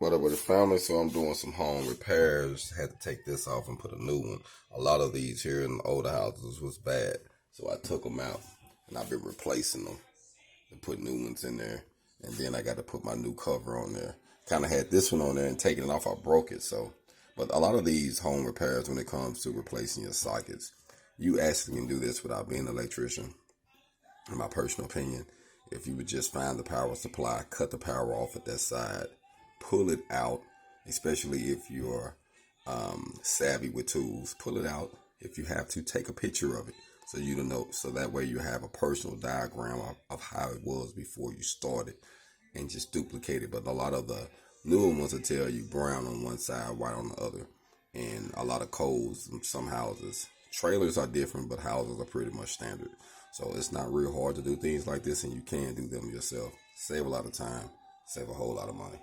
What up with the family? So I'm doing some home repairs. Had to take this off and put a new one. A lot of these here in the older houses was bad, so I took them out and I've been replacing them and put new ones in there. And then I got to put my new cover on there. Kind of had this one on there and taking it off, I broke it. So, but a lot of these home repairs, when it comes to replacing your sockets, you actually can do this without being an electrician. In my personal opinion, if you would just find the power supply, cut the power off at that side, pull it out, especially if you're savvy with tools, pull it out. If you have to, take a picture of it so you don't know, so that way you have a personal diagram of how it was before you started and just duplicate it. But a lot of the newer ones will tell you brown on one side, white on the other. And a lot of codes in some houses. Trailers are different, but houses are pretty much standard. So it's not real hard to do things like this, and you can do them yourself. Save a lot of time, save a whole lot of money.